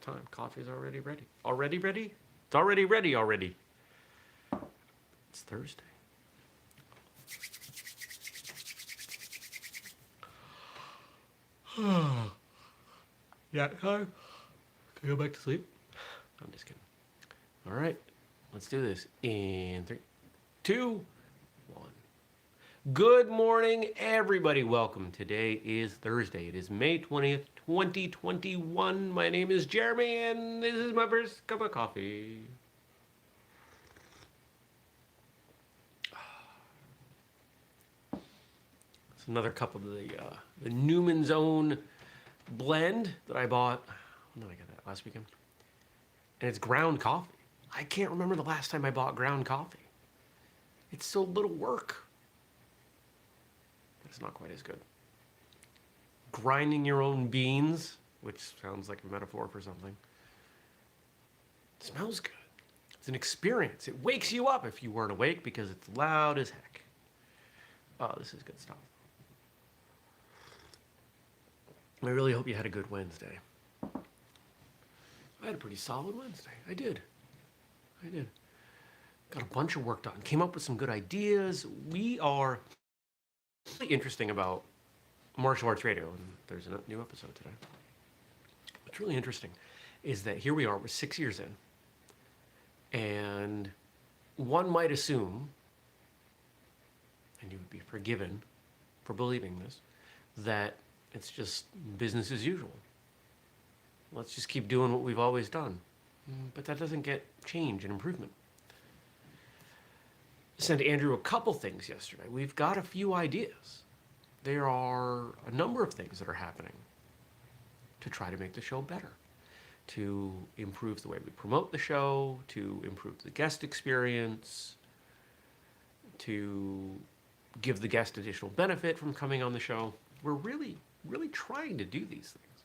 time. Coffee's already ready. Already ready? It's already ready already. It's Thursday. Yeah, time. Can I go back to sleep? I'm just kidding. All right, let's do this in 3, 2, 1. Good morning, everybody. Welcome. Today is Thursday. It is May 20th, 2021. My name is Jeremy, and this is my first cup of coffee. It's another cup of the Newman's Own blend that I bought. When did I get that? Last weekend. And it's ground coffee. I can't remember the last time I bought ground coffee. It's so little work. It's not quite as good. Grinding your own beans, which sounds like a metaphor for something. It smells good. It's an experience. It wakes you up if you weren't awake because it's loud as heck. Oh, this is good stuff. I really hope you had a good Wednesday. I had a pretty solid Wednesday. I did. Got a bunch of work done. Came up with some good ideas. We are really interesting about martial arts radio, and there's a new episode today. What's really interesting is that here we are, we're 6 years in, and one might assume, and you would be forgiven for believing this, that it's just business as usual. Let's just keep doing what we've always done. But that doesn't get change and improvement. Sent Andrew a couple things yesterday. We've got a few ideas. There are a number of things that are happening to try to make the show better, to improve the way we promote the show, to improve the guest experience, to give the guest additional benefit from coming on the show. We're really trying to do these things.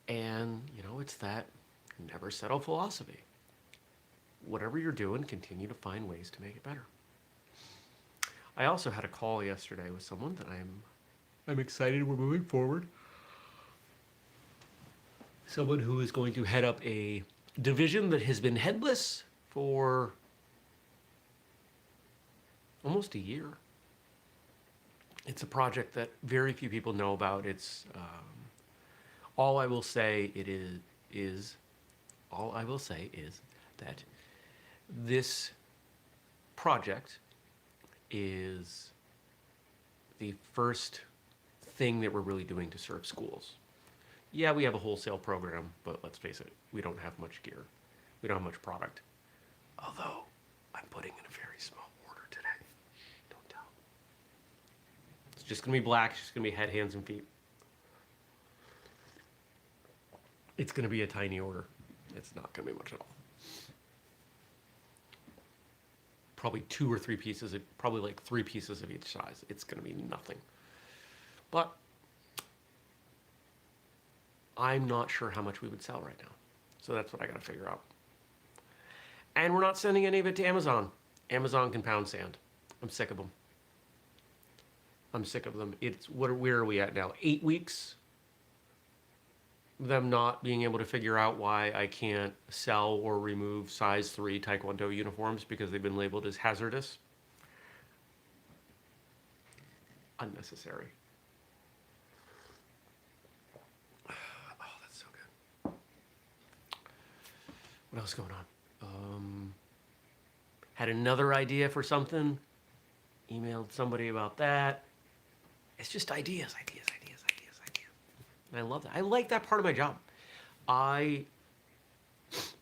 And, it's that never settle philosophy. Whatever you're doing, continue to find ways to make it better. I also had a call yesterday with someone that I'm excited we're moving forward. Someone who is going to head up a division that has been headless for almost a year. It's a project that very few people know about. It's all I will say is that this project is the first thing that we're really doing to serve schools. Yeah, we have a wholesale program, but let's face it, we don't have much gear. We don't have much product. Although, I'm putting in a very small order today. Don't tell. It's just going to be black. It's just going to be head, hands, and feet. It's going to be a tiny order. It's not going to be much at all. Probably 2 or 3 pieces, probably like 3 pieces of each size. It's going to be nothing. But I'm not sure how much we would sell right now. So that's what I got to figure out. And we're not sending any of it to Amazon. Amazon can pound sand. I'm sick of them. Where are we at now? 8 weeks? Them not being able to figure out why I can't sell or remove size 3 Taekwondo uniforms because they've been labeled as hazardous. Unnecessary. Oh, that's so good. What else is going on? Had another idea for something. Emailed somebody about that. It's just ideas. And I love that. I like that part of my job.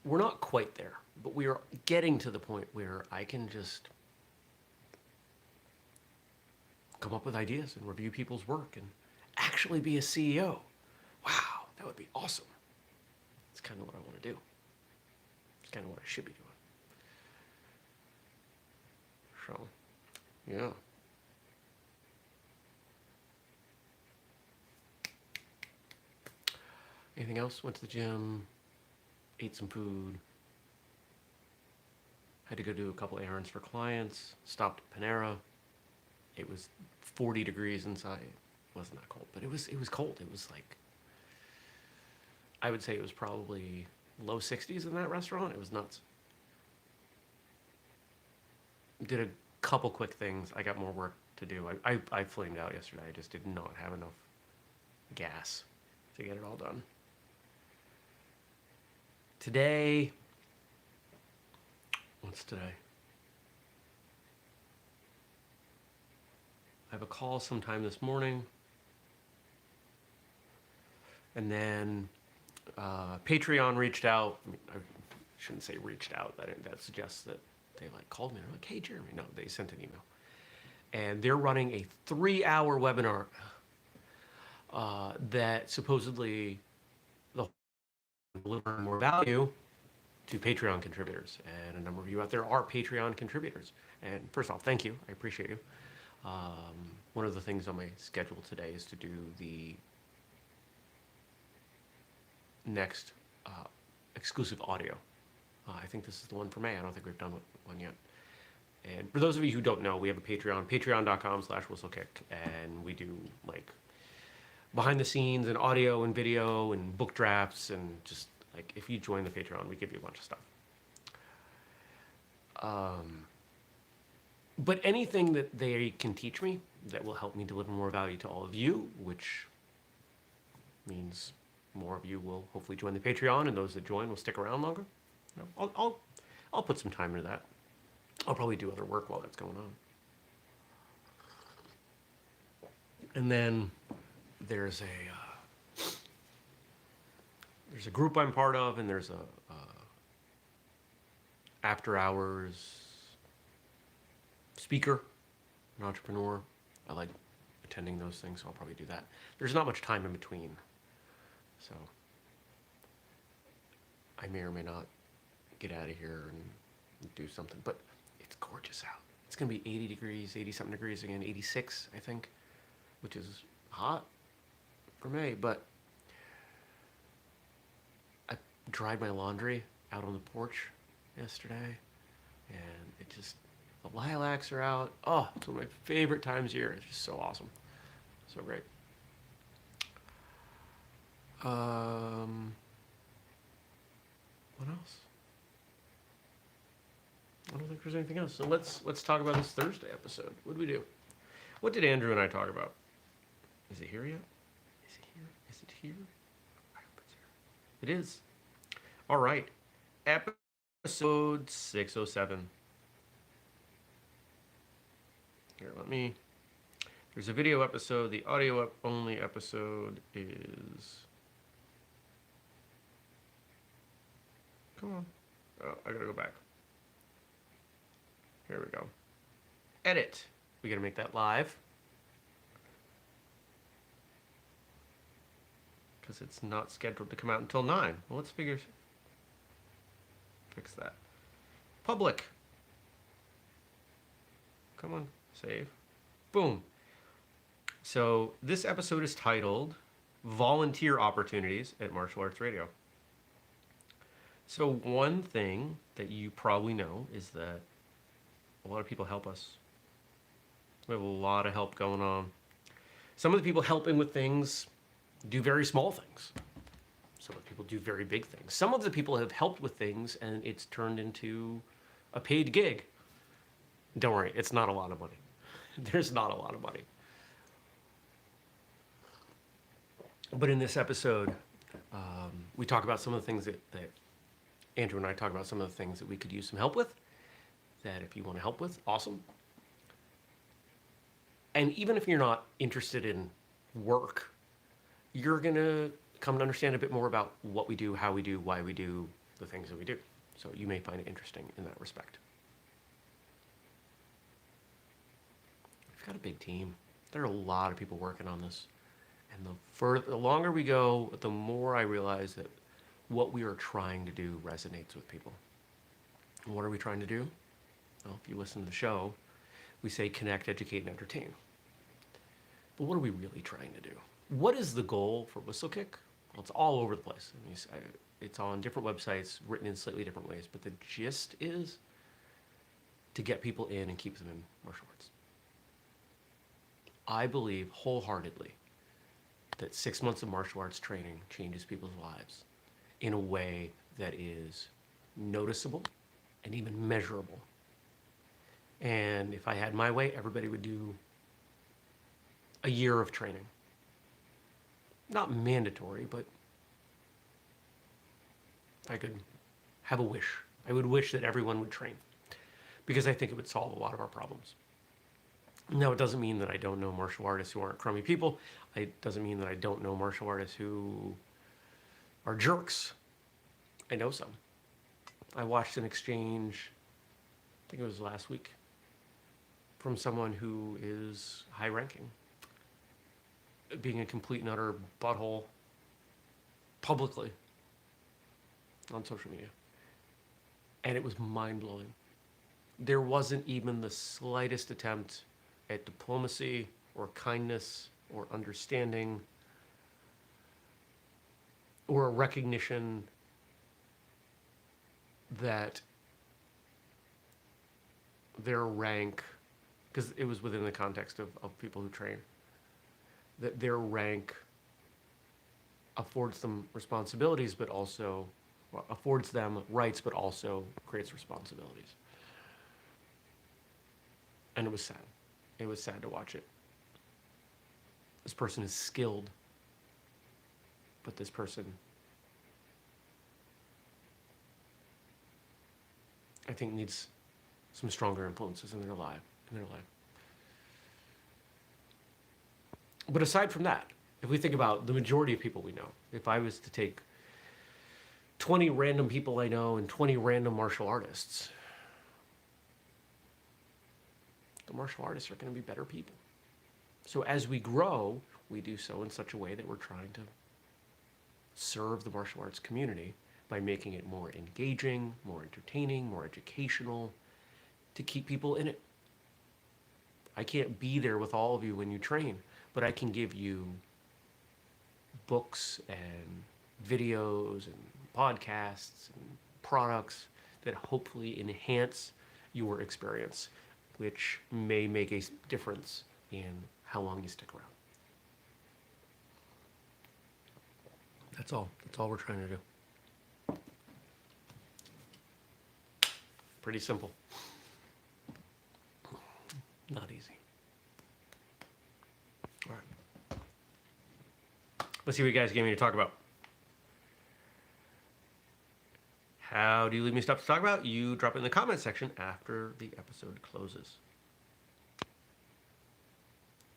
We're not quite there, but we are getting to the point where I can just come up with ideas and review people's work and actually be a CEO. Wow, that would be awesome. It's kind of what I want to do. It's kind of what I should be doing. So, yeah. Anything else? Went to the gym, ate some food, had to go do a couple errands for clients, stopped at Panera. It was 40 degrees inside. It wasn't that cold, but it was cold. It was like I would say it was probably low 60s in that restaurant. It was nuts. Did a couple quick things. I got more work to do. I flamed out yesterday. I just did not have enough gas to get it all done. Today, what's today? I have a call sometime this morning. And then Patreon reached out. I mean, I shouldn't say reached out. That suggests that they like called me. They're like, "Hey, Jeremy." No, they sent an email. And they're running a 3-hour webinar that supposedly they'll deliver more value to Patreon contributors. And a number of you out there are Patreon contributors. And first off, thank you. I appreciate you. One of the things on my schedule today is to do the next exclusive audio. I think this is the one for May. I don't think we've done one yet. And for those of you who don't know, we have a Patreon, patreon.com/whistlekick, and we do like behind the scenes and audio and video and book drafts, and just like if you join the Patreon, we give you a bunch of stuff. But anything that they can teach me that will help me deliver more value to all of you, which means more of you will hopefully join the Patreon, and those that join will stick around longer. You know, I'll put some time into that. I'll probably do other work while that's going on. And then there's a group I'm part of, and there's a after hours speaker, an entrepreneur. I like attending those things, so I'll probably do that. There's not much time in between, so I may or may not get out of here and do something, but it's gorgeous out. It's gonna be 80 degrees, 80 something degrees again, 86 I think, which is hot for May. But I dried my laundry out on the porch yesterday, and it just, the lilacs are out. Oh, it's one of my favorite times of year. It's just so awesome, so great. What else? I don't think there's anything else. So let's talk about this Thursday episode. What did we do? What did Andrew and I talk about? Is it here yet? Is it here? Is it here? I hope it's here. It is. All right. Episode 607. Here, there's a video episode. The audio only episode is, come on. Oh, I gotta go back. Here we go. Edit. We gotta make that live, because it's not scheduled to come out until 9. Well, let's fix that. Public. Come on, save. Boom. So this episode is titled Volunteer Opportunities at Martial Arts Radio. So one thing that you probably know is that a lot of people help us. We have a lot of help going on. Some of the people helping with things do very small things. Some of the people do very big things. Some of the people have helped with things and it's turned into a paid gig. Don't worry, it's not a lot of money. There's not a lot of money. But in this episode, we talk about some of the things that Andrew and I talk about, some of the things that we could use some help with, that if you want to help with, awesome. And even if you're not interested in work, you're going to come to understand a bit more about what we do, how we do, why we do the things that we do. So you may find it interesting in that respect. We've got a big team. There are a lot of people working on this. And the longer we go, the more I realize that what we are trying to do resonates with people. And what are we trying to do? Well, if you listen to the show, we say connect, educate, and entertain. But what are we really trying to do? What is the goal for whistlekick? Well, it's all over the place. I mean, it's on different websites, written in slightly different ways, but the gist is to get people in and keep them in martial arts. I believe wholeheartedly that 6 months of martial arts training changes people's lives. in a way that is noticeable and even measurable. And if I had my way, everybody would do a year of training. Not mandatory, but if I could have a wish, I would wish that everyone would train, because I think it would solve a lot of our problems. Now, it doesn't mean that I don't know martial artists who aren't crummy people. It doesn't mean that I don't know martial artists who are jerks. I know some. I watched an exchange, I think it was last week, from someone who is high ranking, being a complete and utter butthole publicly on social media. And it was mind-blowing. There wasn't even the slightest attempt at diplomacy or kindness or understanding or a recognition that their rank, because it was within the context of people who train, that their rank affords them responsibilities, but also affords them rights, but also creates responsibilities. And it was sad. It was sad to watch it. This person is skilled, but this person, I think, needs some stronger influences in their life. But aside from that, if we think about the majority of people we know, if I was to take 20 random people I know and 20 random martial artists, the martial artists are going to be better people. So as we grow, we do so in such a way that we're trying to serve the martial arts community by making it more engaging, more entertaining, more educational, to keep people in it. I can't be there with all of you when you train, but I can give you books and videos and podcasts and products that hopefully enhance your experience, which may make a difference in how long you stick around. That's all. That's all we're trying to do. Pretty simple. Not easy. All right. Let's see what you guys gave me to talk about. How do you leave me stuff to talk about? You drop it in the comment section after the episode closes.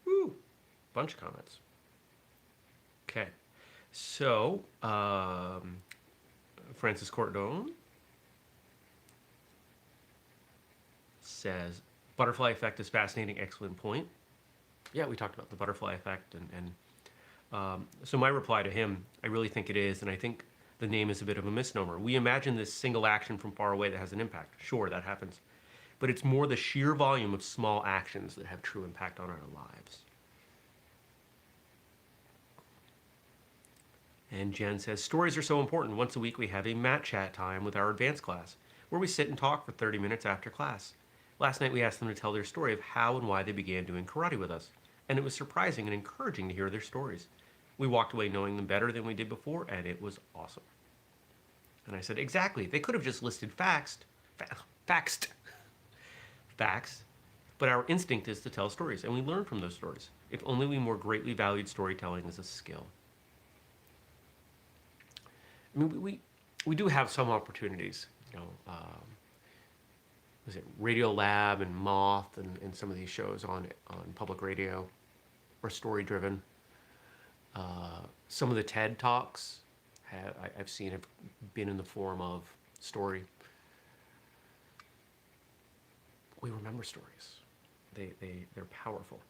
Woo! Bunch of comments. Okay. So, Francis Cordone says, butterfly effect is fascinating, excellent point. Yeah, we talked about the butterfly effect. So my reply to him, I really think it is, and I think the name is a bit of a misnomer. We imagine this single action from far away that has an impact. Sure, that happens. But it's more the sheer volume of small actions that have true impact on our lives. And Jen says, stories are so important. Once a week we have a mat chat time with our advanced class, where we sit and talk for 30 minutes after class. Last night we asked them to tell their story of how and why they began doing karate with us. And it was surprising and encouraging to hear their stories. We walked away knowing them better than we did before, and it was awesome. And I said, exactly. They could have just listed facts, but our instinct is to tell stories, and we learn from those stories. If only we more greatly valued storytelling as a skill. I mean, we do have some opportunities, was it Radio Lab and Moth and some of these shows on public radio are story driven. Some of the TED Talks I've seen have been in the form of story. We remember stories. They're powerful.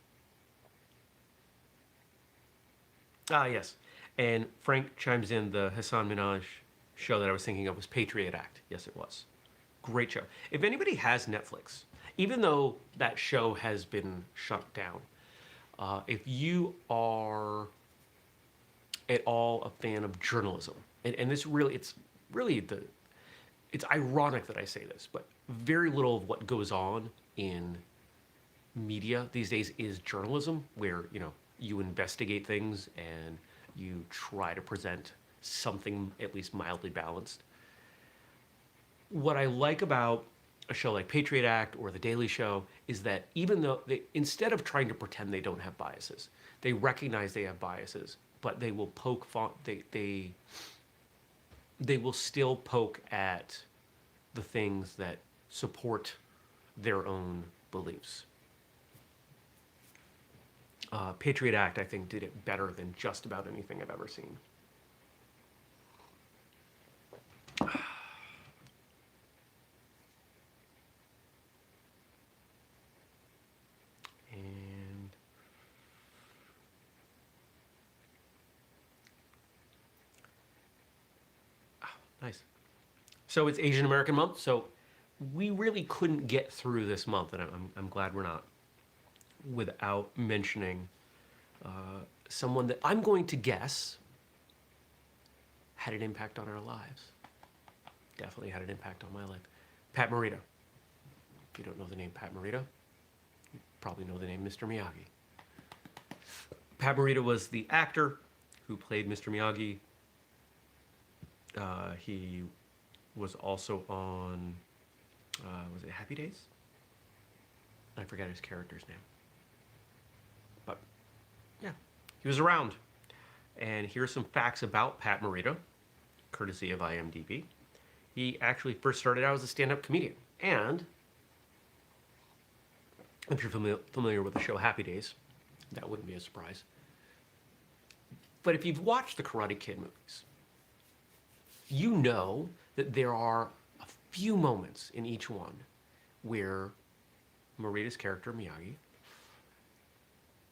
Ah, yes. And Frank chimes in, the Hassan Minhaj show that I was thinking of was Patriot Act. Yes, it was. Great show. If anybody has Netflix, even though that show has been shut down, if you are at all a fan of journalism, and this really, it's ironic that I say this, but very little of what goes on in media these days is journalism, where, you investigate things and you try to present something at least mildly balanced. What I like about a show like Patriot Act or The Daily Show is that even though they, instead of trying to pretend they don't have biases, they recognize they have biases, but they will poke fun. They will still poke at the things that support their own beliefs. Patriot Act, I think, did it better than just about anything I've ever seen. And nice. So it's Asian American Month, so we really couldn't get through this month, and I'm glad we're not, without mentioning someone that I'm going to guess had an impact on our lives. Definitely had an impact on my life. Pat Morita. If you don't know the name Pat Morita, you probably know the name Mr. Miyagi. Pat Morita was the actor who played Mr. Miyagi. He was also on, was it Happy Days? I forget his character's name. But, yeah, he was around. And here's some facts about Pat Morita, courtesy of IMDb. He actually first started out as a stand-up comedian. And, if you're familiar with the show Happy Days, that wouldn't be a surprise. But if you've watched the Karate Kid movies, you know that there are a few moments in each one where Morita's character, Miyagi,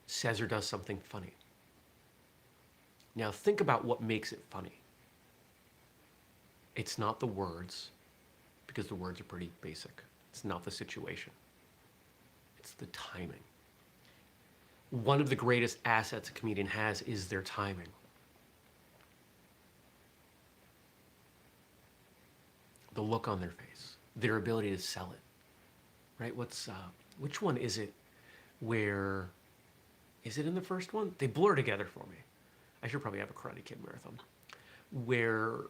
says or does something funny. Now think about what makes it funny. It's not the words, because the words are pretty basic. It's not the situation. It's the timing. One of the greatest assets a comedian has is their timing. The look on their face, their ability to sell it, right? Which one is it where, is it in the first one? They blur together for me. I should probably have a Karate Kid marathon. Where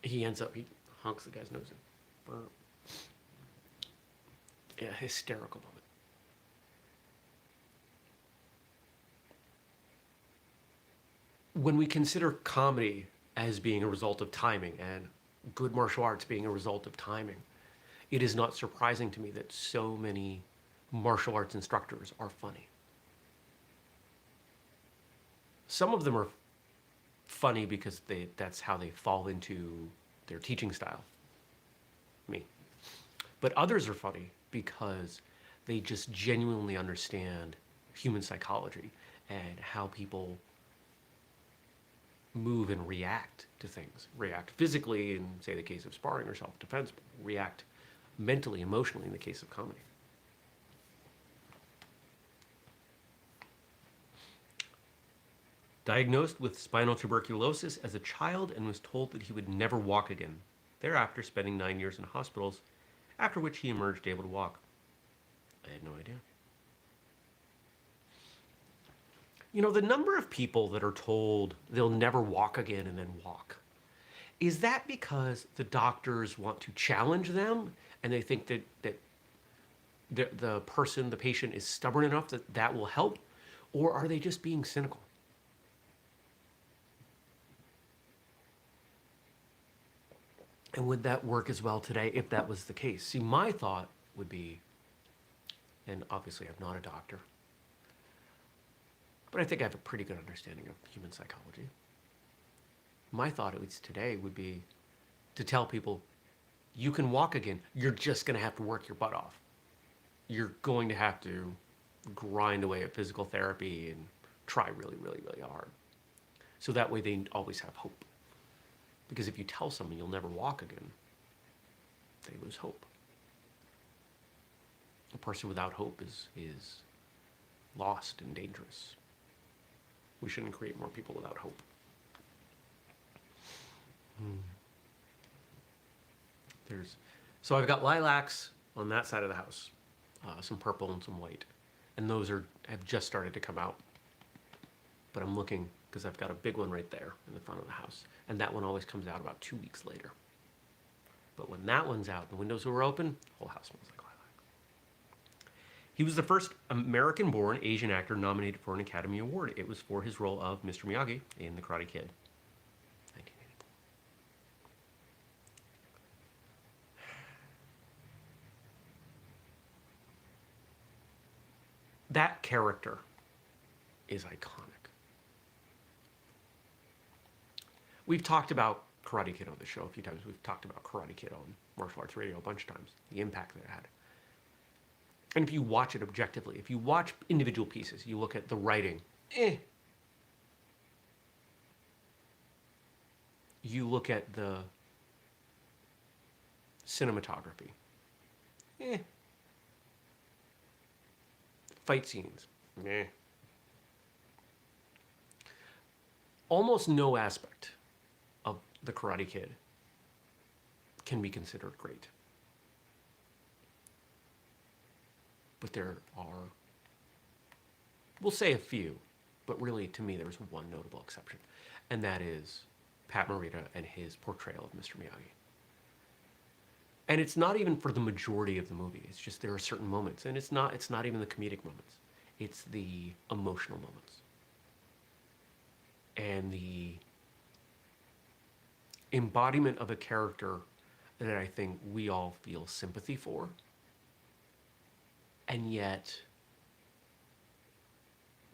he honks the guy's nose in. Yeah, hysterical moment. When we consider comedy as being a result of timing and good martial arts being a result of timing, it is not surprising to me that so many martial arts instructors are funny. Some of them are funny because that's how they fall into their teaching style. Me. But others are funny because they just genuinely understand human psychology and how people move and react to things. React physically in, say, the case of sparring or self-defense, but react mentally, emotionally in the case of comedy. Diagnosed with spinal tuberculosis as a child and was told that he would never walk again. Thereafter, spending 9 years in hospitals, after which he emerged able to walk. I had no idea. You know, the number of people that are told they'll never walk again and then walk, is that because the doctors want to challenge them and they think that the person, the patient, is stubborn enough that that will help? Or are they just being cynical? And would that work as well today if that was the case? See, my thought would be, and obviously I'm not a doctor, but I think I have a pretty good understanding of human psychology. My thought, at least today, would be to tell people, you can walk again, you're just going to have to work your butt off. You're going to have to grind away at physical therapy and try really, really, really hard. So that way they always have hope. Because if you tell someone you'll never walk again, they lose hope. A person without hope is lost and dangerous. We shouldn't create more people without hope. So I've got lilacs on that side of the house, some purple and some white, and those have just started to come out. But I'm looking, because I've got a big one right there in the front of the house. And that one always comes out about 2 weeks later. But when that one's out, the windows were open, the whole house smells like lilac. He was the first American-born Asian actor nominated for an Academy Award. It was for his role of Mr. Miyagi in The Karate Kid, 1984. That character is iconic. We've talked about Karate Kid on the show a few times. We've talked about Karate Kid on Martial Arts Radio a bunch of times, the impact that it had. And if you watch it objectively, if you watch individual pieces, you look at the writing, You look at the cinematography, Fight scenes, meh. Almost no aspect of The Karate Kid can be considered great. But there are, we'll say a few, but really to me there's one notable exception, and that is Pat Morita and his portrayal of Mr. Miyagi. And it's not even for the majority of the movie. It's just there are certain moments, and it's not even the comedic moments. It's the emotional moments. And the embodiment of a character that I think we all feel sympathy for, and yet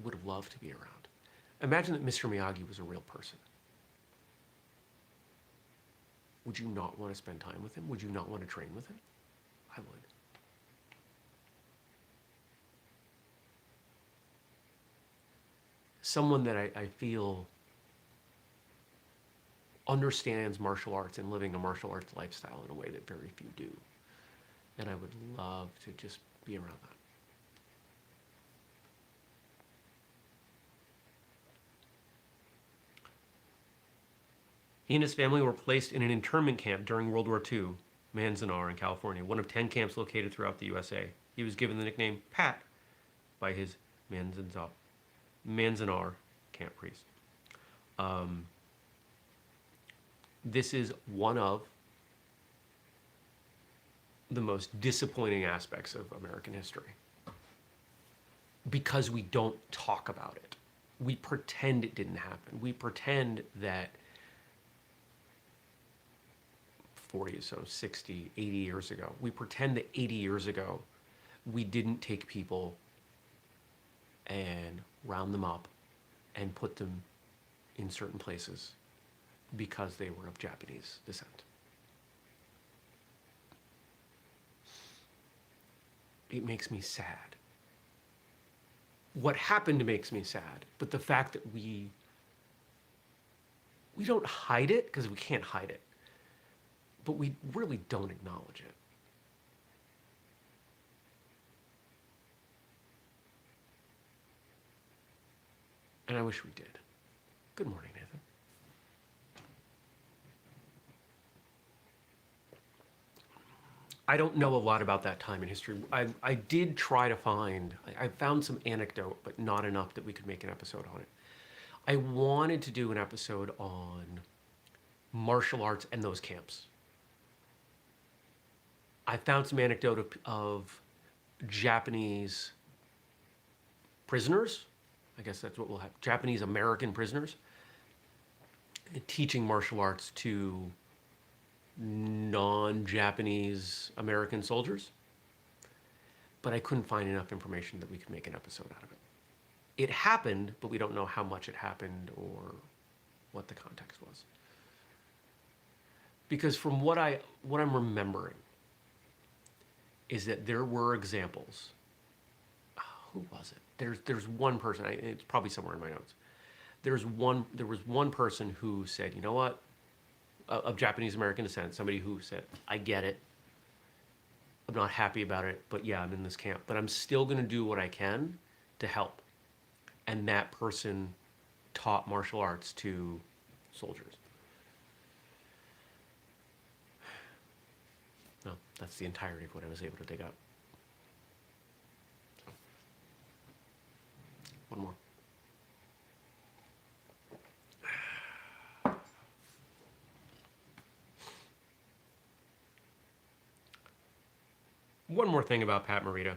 would have loved to be around. Imagine that Mr. Miyagi was a real person. Would you not want to spend time with him? Would you not want to train with him? I would. Someone that I feel understands martial arts and living a martial arts lifestyle in a way that very few do. And I would love to just be around that. He and his family were placed in an internment camp during World War II, Manzanar in California, one of 10 camps located throughout the USA. He was given the nickname Pat by his Manzanar camp priest. This is one of the most disappointing aspects of American history, because we don't talk about it. We pretend it didn't happen. We pretend that 40, so 60, 80 years ago, we pretend that 80 years ago we didn't take people and round them up and put them in certain places because they were of Japanese descent. It makes me sad. What happened makes me sad, but the fact that we don't hide it, because we can't hide it, but we really don't acknowledge it. And I wish we did. Good morning, Nathan. I don't know a lot about that time in history. I did try to find, I found some anecdote, but not enough that we could make an episode on it. I wanted to do an episode on martial arts and those camps. I found some anecdote of Japanese prisoners, I guess that's what we'll have, Japanese American prisoners, teaching martial arts to non-Japanese American soldiers, but I couldn't find enough information that we could make an episode out of it. It happened, but we don't know how much it happened or what the context was. Because from what I'm remembering is that there were examples. Who was it? There's one person, it's probably somewhere in my notes. There was one person who said, you know what, of Japanese American descent, somebody who said, I get it, I'm not happy about it, but yeah, I'm in this camp, but I'm still gonna do what I can to help. And that person taught martial arts to soldiers. No, that's the entirety of what I was able to dig up. So, one more. One more thing about Pat Morita.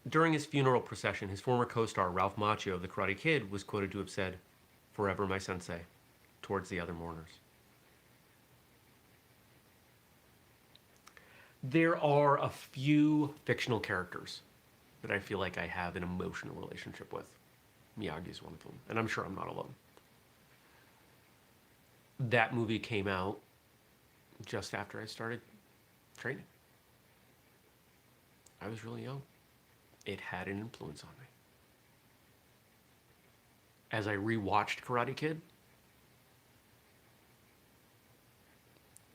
During his funeral procession, his former co-star Ralph Macchio of The Karate Kid was quoted to have said, "Forever my sensei," towards the other mourners. There are a few fictional characters that I feel like I have an emotional relationship with. Miyagi is one of them, and I'm sure I'm not alone. That movie came out just after I started training. I was really young. It had an influence on me. As I rewatched Karate Kid,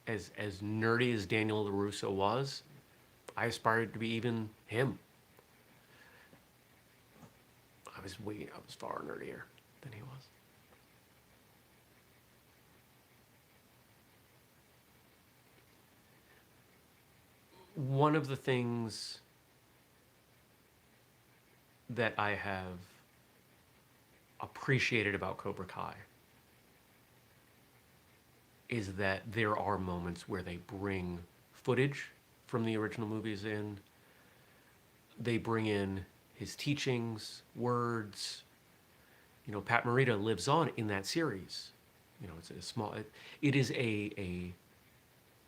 as nerdy as Daniel LaRusso was, I aspired to be even him. I was far nerdier than he was. One of the things that I have appreciated about Cobra Kai is that there are moments where they bring footage from the original movies in. They bring in his teachings, words. You know, Pat Morita lives on in that series. You know, it's a small. It is a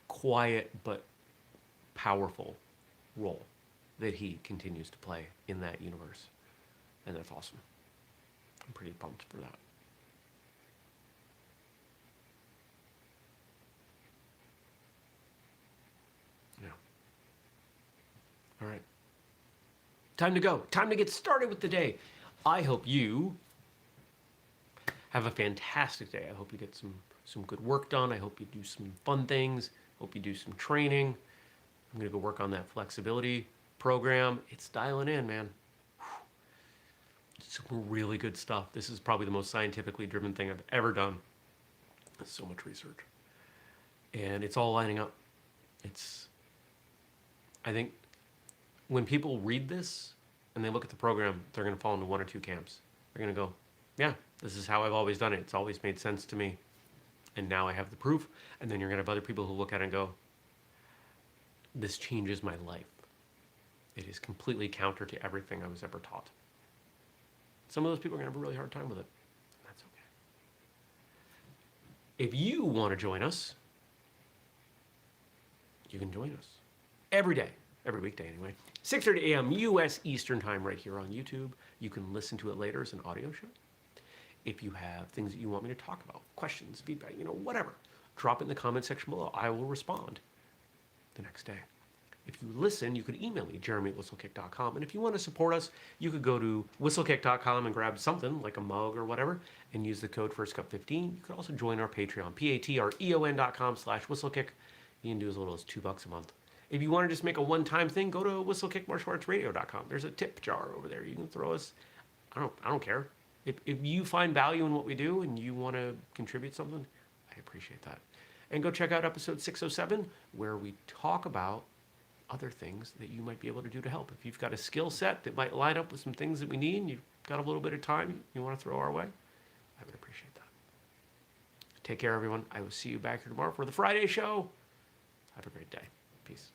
quiet but powerful role that he continues to play in that universe, and that's awesome. I'm pretty pumped for that. Yeah. All right. Time to go. Time to get started with the day. I hope you have a fantastic day. I hope you get some good work done. I hope you do some fun things. Hope you do some training. I'm going to go work on that flexibility program. It's dialing in, man. Some really good stuff. This is probably the most scientifically driven thing I've ever done. There's so much research. And it's all lining up. I think when people read this and they look at the program, they're going to fall into one or two camps. They're going to go, yeah, this is how I've always done it. It's always made sense to me. And now I have the proof. And then you're going to have other people who look at it and go, this changes my life. It is completely counter to everything I was ever taught. Some of those people are going to have a really hard time with it. That's okay. If you want to join us, you can join us every day, every weekday anyway. 6:30 a.m. U.S. Eastern Time right here on YouTube. You can listen to it later as an audio show. If you have things that you want me to talk about, questions, feedback, whatever, drop it in the comment section below. I will respond the next day. If you listen, you could email me, jeremy@whistlekick.com. And if you want to support us, you could go to whistlekick.com and grab something like a mug or whatever and use the code FIRSTCUP15. You could also join our Patreon, patreon.com/whistlekick. You can do as little as $2 a month. If you want to just make a one-time thing, go to whistlekickmartialartsradio.com. There's a tip jar over there. You can throw us. I don't care. If you find value in what we do and you want to contribute something, I appreciate that. And go check out episode 607, where we talk about other things that you might be able to do to help. If you've got a skill set that might line up with some things that we need and you've got a little bit of time you want to throw our way, I would appreciate that. Take care, everyone. I will see you back here tomorrow for the Friday show. Have a great day. Peace.